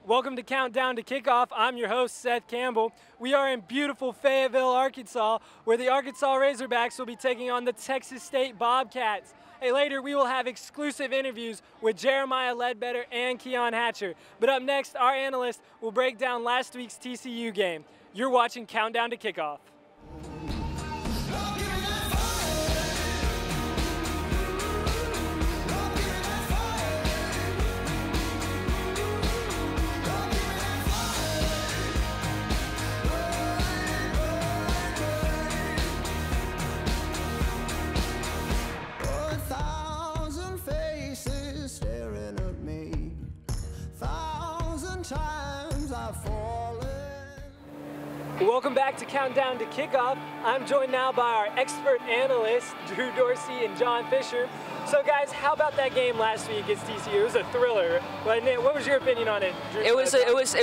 Welcome to Countdown to Kickoff. I'm your host, Seth Campbell. We are in beautiful Fayetteville, Arkansas, where the Arkansas Razorbacks will be taking on the Texas State Bobcats. Hey, later we will have exclusive interviews with Jeremiah Ledbetter and Keon Hatcher. But up next, our analyst will break down last week's TCU game. You're watching Countdown to Kickoff. Welcome back to Countdown to Kickoff. I'm joined now by our expert analysts, Drew Dorsey and John Fisher. So guys, how about that game last week against TCU? It was a thriller. What was your opinion on it, Drew? It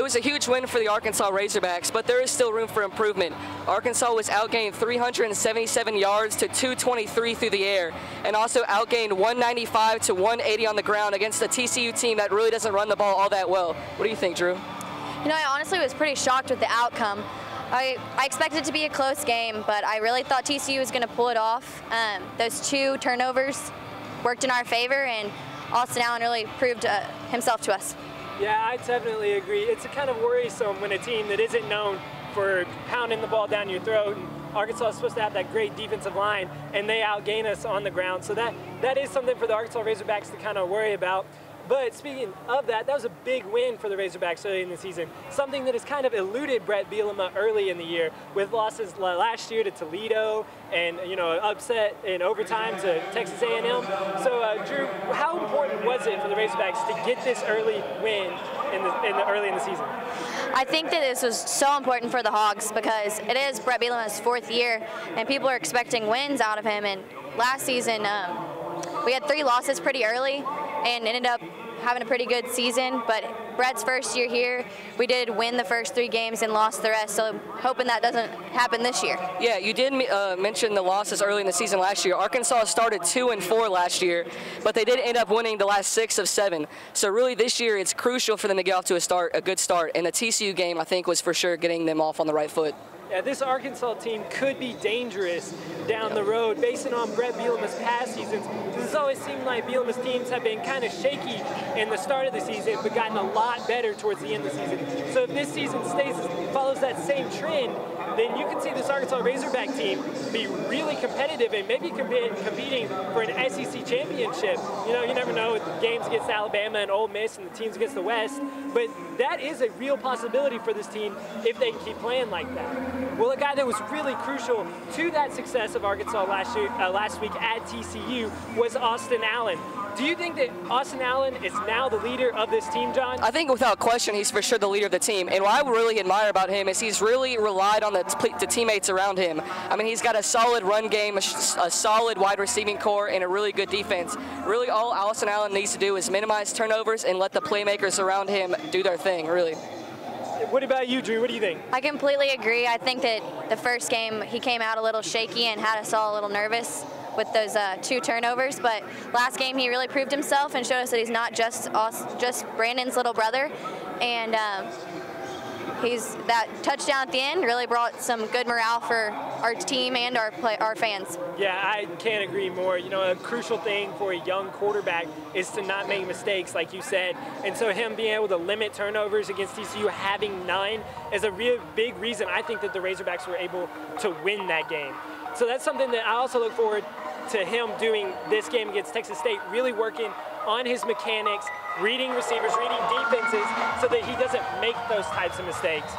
was a huge win for the Arkansas Razorbacks, but there is still room for improvement. Arkansas was outgained 377 yards to 223 through the air, and also outgained 195 to 180 on the ground against a TCU team that really doesn't run the ball all that well. What do you think, Drew? You know, I honestly was pretty shocked with the outcome. I expected it to be a close game, but I really thought TCU was going to pull it off. Those two turnovers worked in our favor, and Austin Allen really proved himself to us. Yeah, I definitely agree. It's kind of worrisome when a team that isn't known for pounding the ball down your throat, and Arkansas is supposed to have that great defensive line, and they outgain us on the ground. So that is something for the Arkansas Razorbacks to kind of worry about. But speaking of that was a big win for the Razorbacks early in the season. Something that has kind of eluded Brett Bielema early in the year with losses last year to Toledo and, you know, upset in overtime to Texas A&M. So, Drew, how important was it for the Razorbacks to get this early win early in the season? I think that this was so important for the Hogs because it is Brett Bielema's fourth year, and people are expecting wins out of him. And last season, we had 3 losses pretty early and ended up having a pretty good season, but Brett's first year here, we did win the first 3 games and lost the rest, so hoping that doesn't happen this year. Yeah, you did mention the losses early in the season last year. Arkansas started 2-4 last year, but they did end up winning the last 6 of 7. So really this year it's crucial for them to get off to a good start, and the TCU game I think was for sure getting them off on the right foot. Yeah, this Arkansas team could be dangerous down the road based on Brett Bielema's past seasons. This has always seemed like Bielema's teams have been kind of shaky in the start of the season, but gotten a lot better towards the end of the season. So if this season follows that same trend, then you can see this Arkansas Razorback team be really competitive and maybe competing for an SEC championship. You know, you never know with games against Alabama and Ole Miss and the teams against the West, but that is a real possibility for this team if they can keep playing like that. Well, a guy that was really crucial to that success of Arkansas last week at TCU was Austin Allen. Do you think that Austin Allen is now the leader of this team, John? I think without question he's for sure the leader of the team. And what I really admire about him is he's really relied on the teammates around him. I mean, he's got a solid run game, a solid wide receiving core, and a really good defense. Really all Austin Allen needs to do is minimize turnovers and let the playmakers around him do their thing, really. What about you, Drew? What do you think? I completely agree. I think that the first game he came out a little shaky and had us all a little nervous with those 2 turnovers, but last game he really proved himself and showed us that he's not just Brandon's little brother, and that touchdown at the end really brought some good morale for our team and our fans. Yeah, I can't agree more. You know, a crucial thing for a young quarterback is to not make mistakes, like you said. And so him being able to limit turnovers against TCU, having 9, is a real big reason I think that the Razorbacks were able to win that game. So that's something that I also look forward to him doing this game against Texas State, really working on his mechanics, reading receivers, reading defenses, so that he doesn't make those types of mistakes.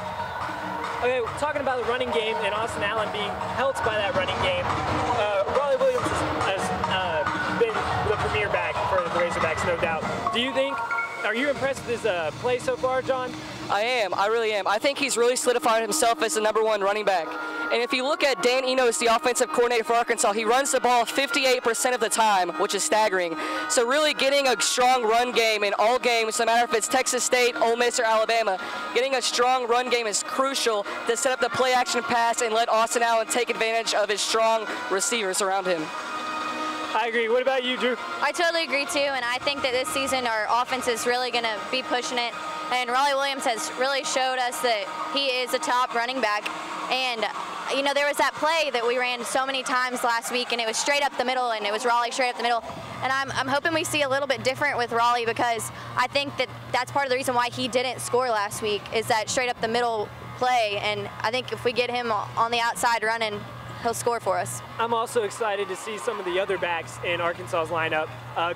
Okay, talking about the running game and Austin Allen being helped by that running game, Raleigh Williams has been the premier back for the Razorbacks, no doubt. Are you impressed with his play so far, John? I am. I really am. I think he's really solidified himself as the #1 running back. And if you look at Dan Enos, the offensive coordinator for Arkansas, he runs the ball 58% of the time, which is staggering. So really getting a strong run game in all games, no matter if it's Texas State, Ole Miss, or Alabama, getting a strong run game is crucial to set up the play-action pass and let Austin Allen take advantage of his strong receivers around him. I agree. What about you, Drew? I totally agree too, and I think that this season our offense is really going to be pushing it. And Raleigh Williams has really showed us that he is a top running back. And, you know, there was that play that we ran so many times last week, and it was straight up the middle, and it was Raleigh straight up the middle. And I'm hoping we see a little bit different with Raleigh, because I think that that's part of the reason why he didn't score last week, is that straight up the middle play. And I think if we get him on the outside running, he'll score for us. I'm also excited to see some of the other backs in Arkansas's lineup,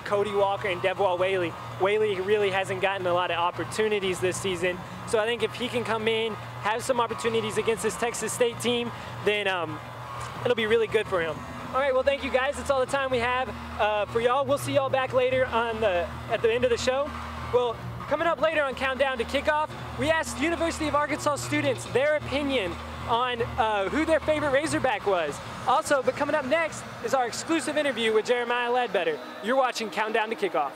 Cody Walker and Devwall Whaley. Whaley really hasn't gotten a lot of opportunities this season, so I think if he can come in, have some opportunities against this Texas State team, then it'll be really good for him. All right, well, thank you guys. That's all the time we have for y'all. We'll see y'all back later at the end of the show. Well, coming up later on Countdown to Kickoff, we asked University of Arkansas students their opinion on who their favorite Razorback was. Also, but coming up next is our exclusive interview with Jeremiah Ledbetter. You're watching Countdown to Kickoff.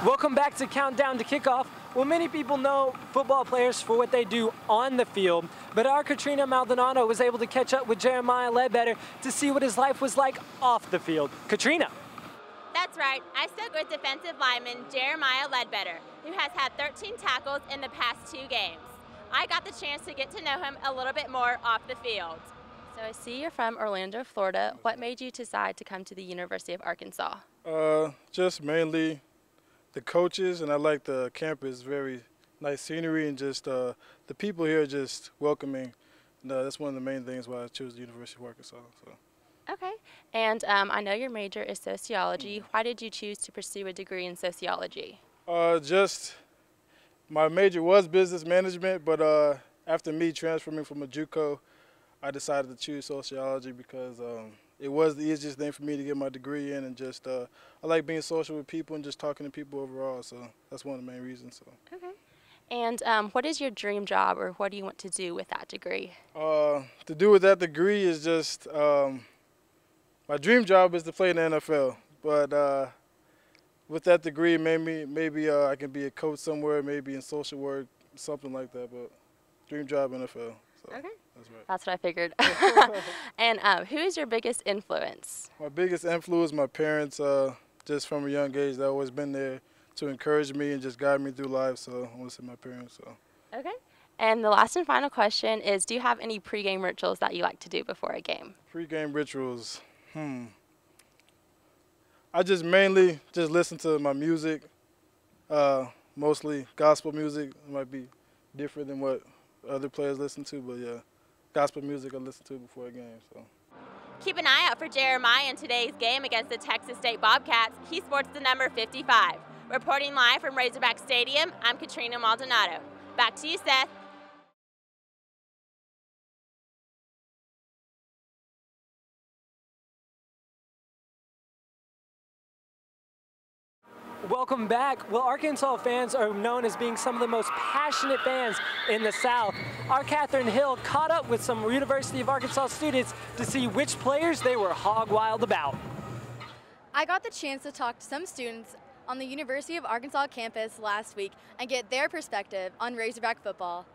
Welcome back to Countdown to Kickoff. Well, many people know football players for what they do on the field, but our Katrina Maldonado was able to catch up with Jeremiah Ledbetter to see what his life was like off the field. Katrina. That's right. I spoke with defensive lineman Jeremiah Ledbetter, who has had 13 tackles in the past 2 games. I got the chance to get to know him a little bit more off the field. So I see you're from Orlando, Florida. What made you decide to come to the University of Arkansas? Just mainly the coaches, and I like the campus. Very nice scenery, and just the people here are just welcoming. And, that's one of the main things why I chose the University of Arkansas. So. Okay. And I know your major is sociology. Why did you choose to pursue a degree in sociology? Just my major was business management, but after me transferring from a JUCO, I decided to choose sociology because it was the easiest thing for me to get my degree in, and just I like being social with people and just talking to people overall. So that's one of the main reasons. So. Okay. And what is your dream job, or what do you want to do with that degree? To do with that degree is just my dream job is to play in the NFL. But with that degree, maybe I can be a coach somewhere, maybe in social work, something like that. But dream job NFL. So Okay. That's right. That's what I figured. And who is your biggest influence? My biggest influence, my parents. Just from a young age, they've always been there to encourage me and just guide me through life. So I want to say my parents. So. Okay. And the last and final question is, do you have any pregame rituals that you like to do before a game? Pregame rituals. I just mainly just listen to my music, mostly gospel music. It might be different than what other players listen to, but yeah, gospel music I listen to before a game. So. Keep an eye out for Jeremiah in today's game against the Texas State Bobcats. He sports the number 55. Reporting live from Razorback Stadium, I'm Katrina Maldonado. Back to you, Seth. Welcome back. Well, Arkansas fans are known as being some of the most passionate fans in the South. Our Catherine Hill caught up with some University of Arkansas students to see which players they were hog wild about. I got the chance to talk to some students on the University of Arkansas campus last week and get their perspective on Razorback football.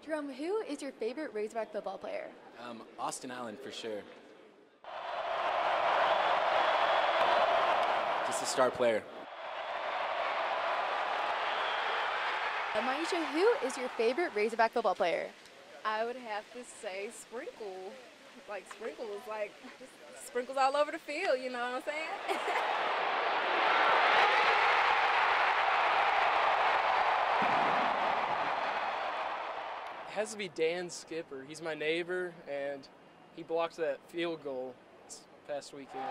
Jerome, who is your favorite Razorback football player? Austin Allen, for sure. Just a star player. Maisha, who is your favorite Razorback football player? I would have to say Sprinkle. Like Sprinkles, like just sprinkles all over the field, you know what I'm saying? It has to be Dan Skipper. He's my neighbor, and he blocked that field goal this past weekend.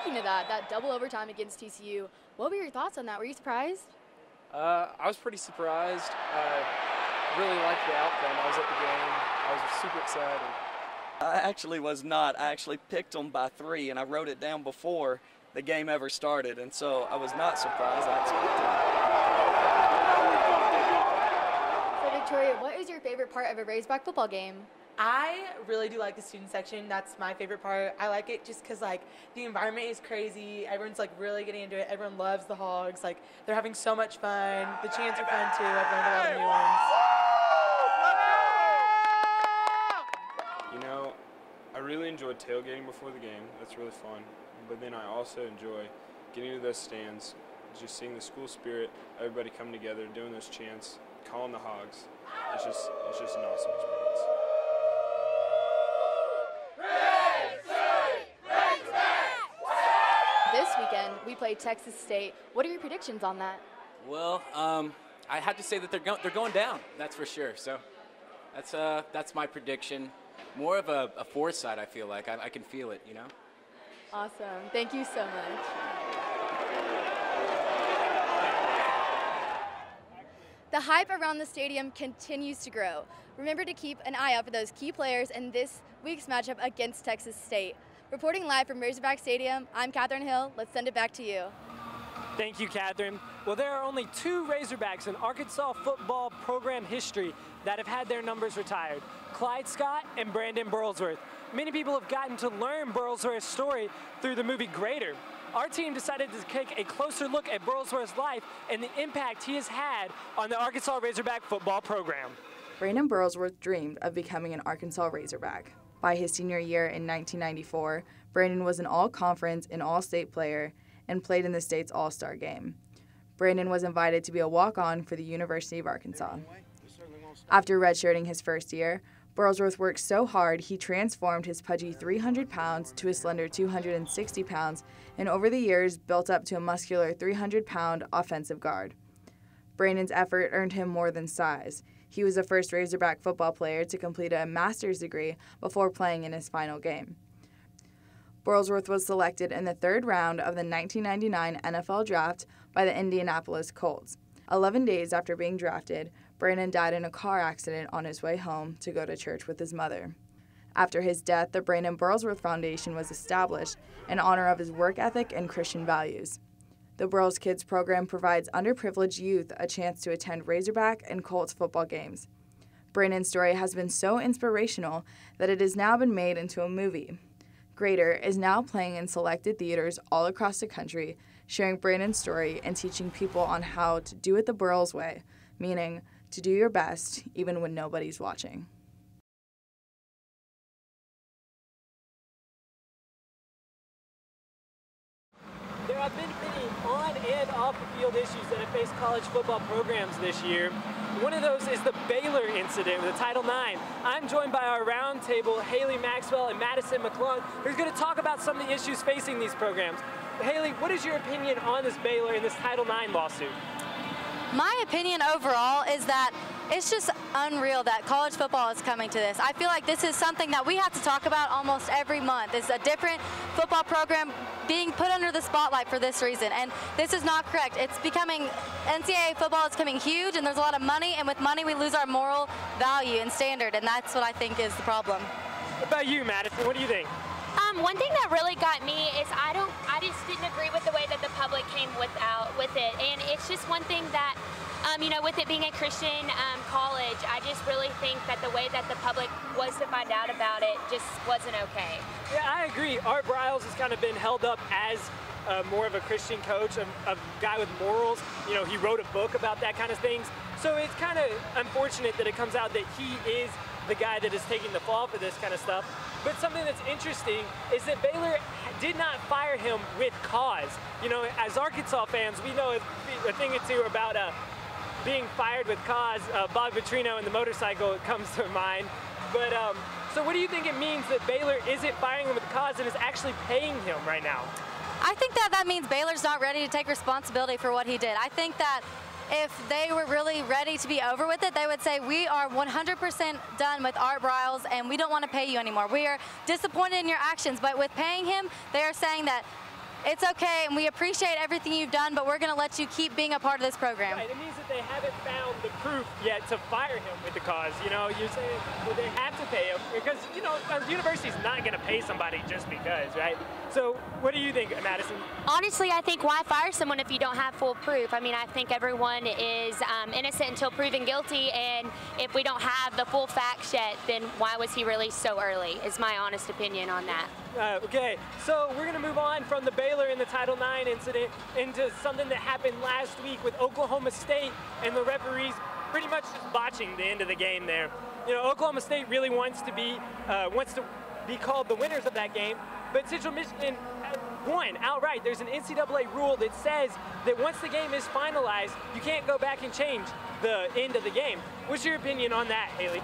Speaking of that double overtime against TCU, what were your thoughts on that? Were you surprised? I was pretty surprised. I really liked the outcome. I was at the game. I was super excited. I actually was not. I actually picked them by 3, and I wrote it down before the game ever started, and so I was not surprised. I expected it. So Victoria, what is your favorite part of a Razorback football game? I really do like the student section. That's my favorite part. I like it just because, like, the environment is crazy. Everyone's, like, really getting into it. Everyone loves the Hogs. Like, they're having so much fun. The chants are fun, too. I've learned a lot of new ones. You know, I really enjoy tailgating before the game. That's really fun. But then I also enjoy getting to those stands, just seeing the school spirit, everybody come together, doing those chants, calling the Hogs. It's just an awesome experience. This weekend, we play Texas State. What are your predictions on that? Well, I have to say that they're going down. That's for sure. So that's my prediction. More of a foresight, I feel like. I can feel it, you know? Awesome. Thank you so much. The hype around the stadium continues to grow. Remember to keep an eye out for those key players in this week's matchup against Texas State. Reporting live from Razorback Stadium, I'm Catherine Hill. Let's send it back to you. Thank you, Catherine. Well, there are only 2 Razorbacks in Arkansas football program history that have had their numbers retired, Clyde Scott and Brandon Burlsworth. Many people have gotten to learn Burlsworth's story through the movie Greater. Our team decided to take a closer look at Burlsworth's life and the impact he has had on the Arkansas Razorback football program. Brandon Burlsworth dreamed of becoming an Arkansas Razorback. By his senior year in 1994, Brandon was an all-conference and all-state player and played in the state's All-Star game. Brandon was invited to be a walk-on for the University of Arkansas. After redshirting his first year, Burlsworth worked so hard he transformed his pudgy 300 pounds to a slender 260 pounds and over the years built up to a muscular 300-pound offensive guard. Brandon's effort earned him more than size. He was the first Razorback football player to complete a master's degree before playing in his final game. Burlsworth was selected in the 3rd round of the 1999 NFL Draft by the Indianapolis Colts. 11 days after being drafted, Brandon died in a car accident on his way home to go to church with his mother. After his death, the Brandon Burlsworth Foundation was established in honor of his work ethic and Christian values. The Burls Kids program provides underprivileged youth a chance to attend Razorback and Colts football games. Brandon's story has been so inspirational that it has now been made into a movie. Greater is now playing in selected theaters all across the country, sharing Brandon's story and teaching people on how to do it the Burls way, meaning to do your best even when nobody's watching. There have been many on and off the field issues that have faced college football programs this year. One of those is the Baylor incident with Title IX. I'm joined by our roundtable, Haley Maxwell and Madison McClung, who's going to talk about some of the issues facing these programs. Haley, what is your opinion on this Baylor and this Title IX lawsuit? My opinion overall is that it's just unreal that college football is coming to this. I feel like this is something that we have to talk about almost every month. It's a different football program being put under the spotlight for this reason, and this is not correct. It's becoming, NCAA football is becoming huge, and there's a lot of money, and with money we lose our moral value and standard, and that's what I think is the problem. What about you, Madison? What do you think? One thing that really got me is I just didn't agree with the way that the public came with it, and it's just one thing that, you know, with it being a Christian college, I just really think that the way that the public was to find out about it just wasn't okay. Yeah, I agree. Art Briles has kind of been held up as more of a Christian coach, a guy with morals. You know, he wrote a book about that kind of things. So it's kind of unfortunate that it comes out that he is the guy that is taking the fall for this kind of stuff. But something that's interesting is that Baylor did not fire him with cause. You know, as Arkansas fans, we know a thing or two about being fired with cause. Bob Vitrino and the motorcycle comes to mind. But so what do you think it means that Baylor isn't firing him with cause and is actually paying him right now? I think that means Baylor's not ready to take responsibility for what he did. I think that if they were really ready to be over with it, they would say, we are 100% done with Art Briles and we don't want to pay you anymore. We are disappointed in your actions, but with paying him, they are saying that it's okay and we appreciate everything you've done, but we're going to let you keep being a part of this program. Right, it means that they haven't found the proof yet to fire him with the cause. You know, you're saying, well, they have to pay him because, you know, the university's not going to pay somebody just because, right? So what do you think, Madison? Honestly, I think why fire someone if you don't have full proof? I mean, I think everyone is innocent until proven guilty, and if we don't have the full facts yet, then why was he released so early, is my honest opinion on that. Okay, so we're going to move on from the Baylor and the Title IX incident into something that happened last week with Oklahoma State and the referees pretty much just botching the end of the game there. You know, Oklahoma State really wants to be called the winners of that game, but Central Michigan won outright. There's an NCAA rule that says that once the game is finalized, you can't go back and change the end of the game. What's your opinion on that, Haley?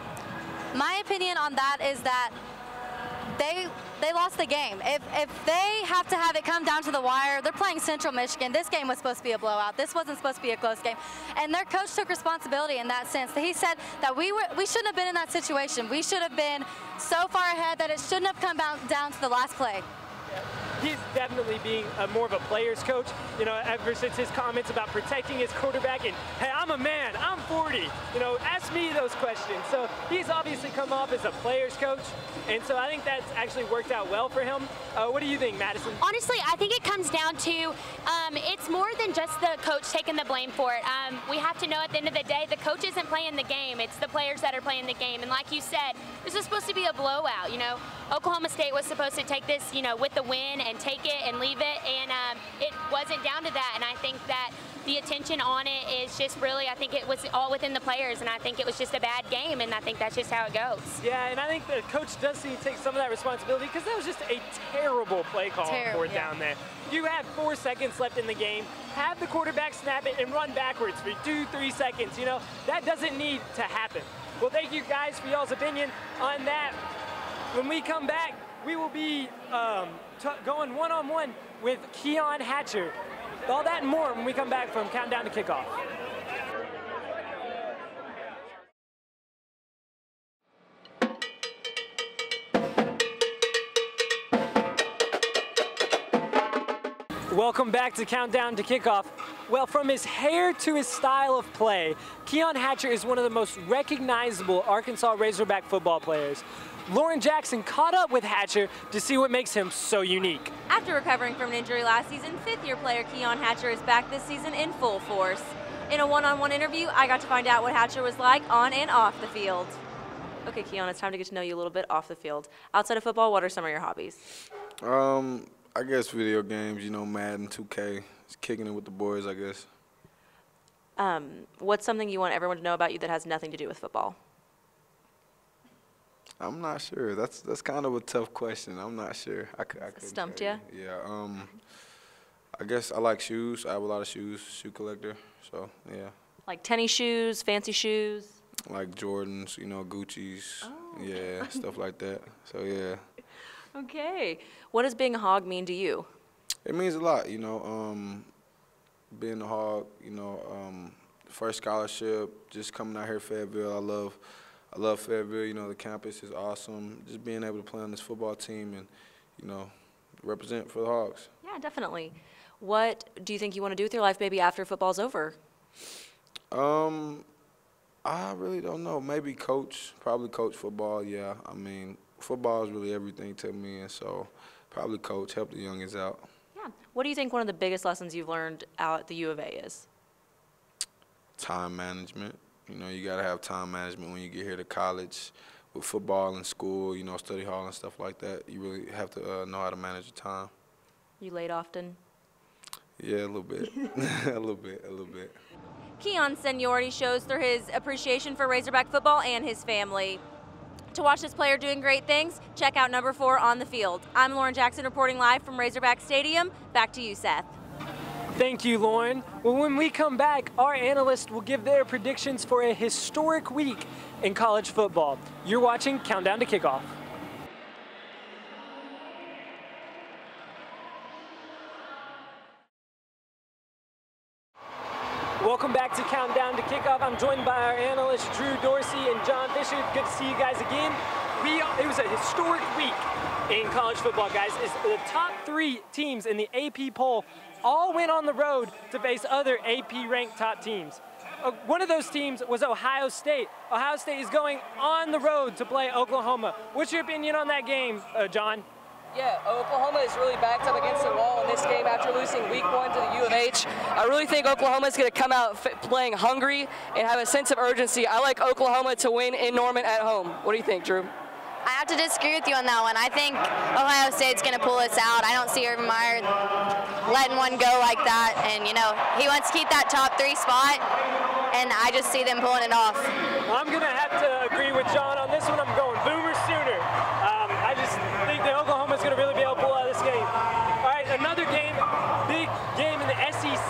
My opinion on that is that they lost the game. If they have to have it come down to the wire, they're playing Central Michigan. This game was supposed to be a blowout. This wasn't supposed to be a close game. And their coach took responsibility in that sense. He said that we shouldn't have been in that situation. We should have been so far ahead that it shouldn't have come down to the last play. He's definitely being more of a player's coach, you know, ever since his comments about protecting his quarterback and, hey, I'm a man, I'm 40, you know, ask me those questions. So he's obviously come off as a player's coach, and so I think that's actually worked out well for him. What do you think, Madison? Honestly, I think it comes down to it's more than just the coach taking the blame for it. We have to know at the end of the day, the coach isn't playing the game. It's the players that are playing the game. And like you said, this was supposed to be a blowout. You know, Oklahoma State was supposed to take this, you know, with the win and take it and leave it, and it wasn't down to that. And I think that the attention on it is just really, I think it was all within the players, and I think it was just a bad game, and I think that's just how it goes. Yeah, and I think the coach does need to take some of that responsibility because that was just a terrible play call for it down there. You had 4 seconds left in the game, have the quarterback snap it and run backwards for 2-3 seconds. You know, that doesn't need to happen. Well, thank you guys for y'all's opinion on that. When we come back, we will be going one-on-one with Keon Hatcher. All that and more when we come back from Countdown to Kickoff. Welcome back to Countdown to Kickoff. Well, from his hair to his style of play, Keon Hatcher is one of the most recognizable Arkansas Razorback football players. Lauren Jackson caught up with Hatcher to see what makes him so unique. After recovering from an injury last season, fifth-year player Keon Hatcher is back this season in full force. In a one-on-one interview, I got to find out what Hatcher was like on and off the field. Okay, Keon, it's time to get to know you a little bit off the field. Outside of football, what are some of your hobbies? I guess video games, you know, Madden, 2K, just kicking it with the boys, I guess. What's something you want everyone to know about you that has nothing to do with football? I'm not sure. That's kind of a tough question. I'm not sure. I couldn't Stumped tell you? Yeah. I guess I like shoes. I have a lot of shoes. Shoe collector. So yeah. Like tennis shoes, fancy shoes. Like Jordans, you know, Gucci's. Oh. Yeah, stuff like that. So yeah. Okay. What does being a hog mean to you? It means a lot, you know. Being a hog, you know, first scholarship, just coming out here Fayetteville. I love Fayetteville, you know, the campus is awesome. Just being able to play on this football team and, you know, represent for the Hogs. Yeah, definitely. What do you think you want to do with your life maybe after football's over? I really don't know. Maybe coach, probably coach football, yeah. I mean, football is really everything to me, and so probably coach, help the youngins out. Yeah. What do you think one of the biggest lessons you've learned out at the U of A is? Time management. You know, you got to have time management when you get here to college. With football and school, you know, study hall and stuff like that, you really have to know how to manage your time. You late often? Yeah, a little bit. a little bit. Keon's seniority shows through his appreciation for Razorback football and his family. To watch this player doing great things, check out number 4 on the field. I'm Lauren Jackson reporting live from Razorback Stadium. Back to you, Seth. Thank you, Lauren. Well, when we come back, our analysts will give their predictions for a historic week in college football. You're watching Countdown to Kickoff. Welcome back to Countdown to Kickoff. I'm joined by our analysts, Drew Dorsey and John Fisher. Good to see you guys again. It was a historic week in college football, guys. It's the top 3 teams in the AP poll all went on the road to face other AP-ranked top teams. One of those teams was Ohio State. Ohio State is going on the road to play Oklahoma. What's your opinion on that game, John? Yeah, Oklahoma is really backed up against the wall in this game after losing week 1 to the U of H. I really think Oklahoma is going to come out playing hungry and have a sense of urgency. I like Oklahoma to win in Norman at home. What do you think, Drew? I have to disagree with you on that one. I think Ohio State's going to pull us out. I don't see Urban Meyer letting one go like that. And, you know, he wants to keep that top 3 spot, and I just see them pulling it off. I'm going to have to agree with John on this one. I'm going Boomer Sooner.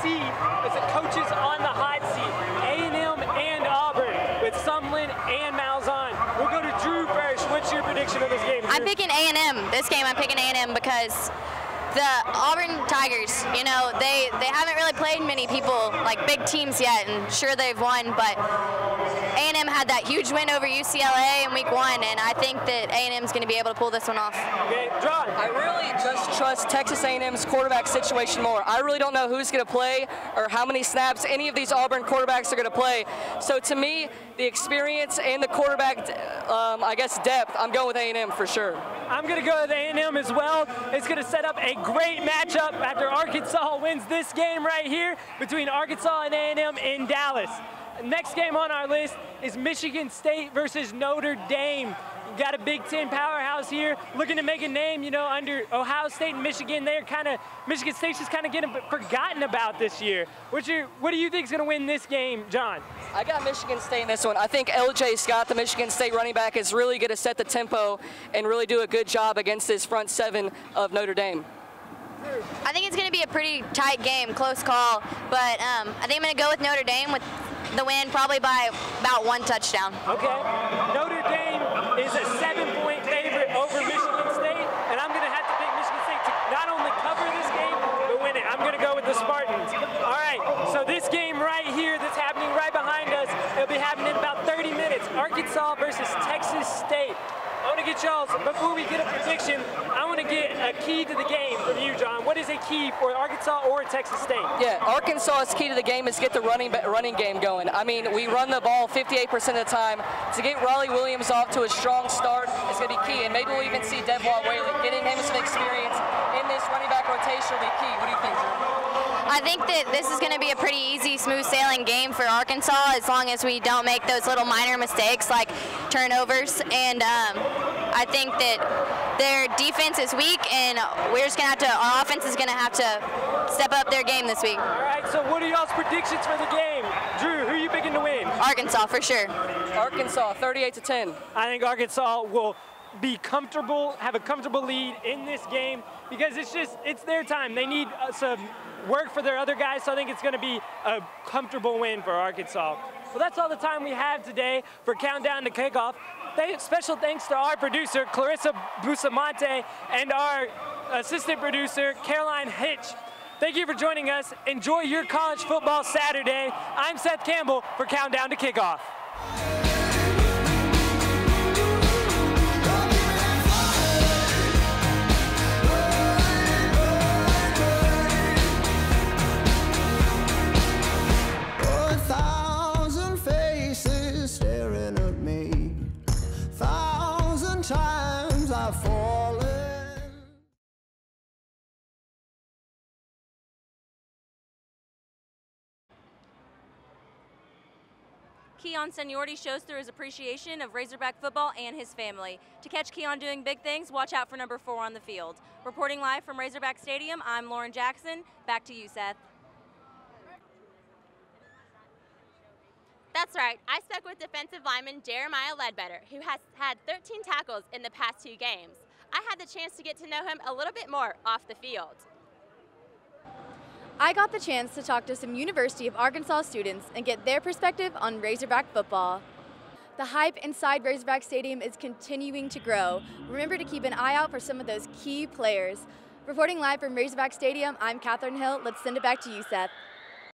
seat as the coaches on the hot seat, A&M and Auburn, with Sumlin and Malzahn. We'll go to Drew first. What's your prediction of this game, Drew? I'm picking A&M. This game I'm picking A&M because the Auburn Tigers, you know, they haven't really played many people, like big teams yet, and sure they've won, but A&M had that huge win over UCLA in week 1, and I think that A&M is going to be able to pull this one off. Okay, John. I really just trust Texas A&M's quarterback situation more. I really don't know who's going to play or how many snaps any of these Auburn quarterbacks are going to play. So to me, the experience and the quarterback, I guess, depth, I'm going with A&M for sure. I'm going to go with A&M as well. It's going to set up a great matchup after Arkansas wins this game right here between Arkansas and A&M in Dallas. Next game on our list is Michigan State versus Notre Dame. We've got a Big Ten powerhouse here looking to make a name, you know, under Ohio State and Michigan. Michigan State's just kind of getting forgotten about this year. What do you think is going to win this game, John? I got Michigan State in this one. I think LJ Scott, the Michigan State running back, is really going to set the tempo and really do a good job against this front seven of Notre Dame. I think it's going to be a pretty tight game, close call, but I think I'm going to go with Notre Dame with the win, probably by about 1 touchdown. Okay. Notre Dame is a 7-point favorite over Michigan State, and I'm going to have to pick Michigan State to not only cover this game, but win it. I'm going to go with the Spartans. All right, so this game right here that's happening right behind us, it'll be happening in about 30 minutes. Arkansas versus Texas State. I want to get y'all, before we get a prediction, I want to get a key to the game from you, John. What is a key for Arkansas or Texas State? Yeah, Arkansas's key to the game is get the running game going. I mean, we run the ball 58% of the time. To get Raleigh Williams off to a strong start is going to be key, and maybe we'll even see Devwah Whaley. Getting him some experience in this running back rotation will be key. What do you think, Drew? I think that this is going to be a pretty easy, smooth sailing game for Arkansas as long as we don't make those little minor mistakes like turnovers. And I think that their defense is weak, and we're just going to have to, our offense is going to have to step up their game this week. All right, so what are y'all's predictions for the game? Drew, who are you picking to win? Arkansas, for sure. Arkansas, 38-10. I think Arkansas will be comfortable, have a comfortable lead in this game because it's their time. They need some work for their other guys, so I think it's going to be a comfortable win for Arkansas. Well, that's all the time we have today for Countdown to Kickoff. Special thanks to our producer, Clarissa Bustamante, and our assistant producer, Caroline Hitch. Thank you for joining us. Enjoy your college football Saturday. I'm Seth Campbell for Countdown to Kickoff. Keon Seniority shows through his appreciation of Razorback football and his family. To catch Keon doing big things, watch out for number 4 on the field. Reporting live from Razorback Stadium, I'm Lauren Jackson. Back to you, Seth. That's right. I spoke with defensive lineman Jeremiah Ledbetter, who has had 13 tackles in the past 2 games. I had the chance to get to know him a little bit more off the field. I got the chance to talk to some University of Arkansas students and get their perspective on Razorback football. The hype inside Razorback Stadium is continuing to grow. Remember to keep an eye out for some of those key players. Reporting live from Razorback Stadium, I'm Catherine Hill. Let's send it back to you, Seth.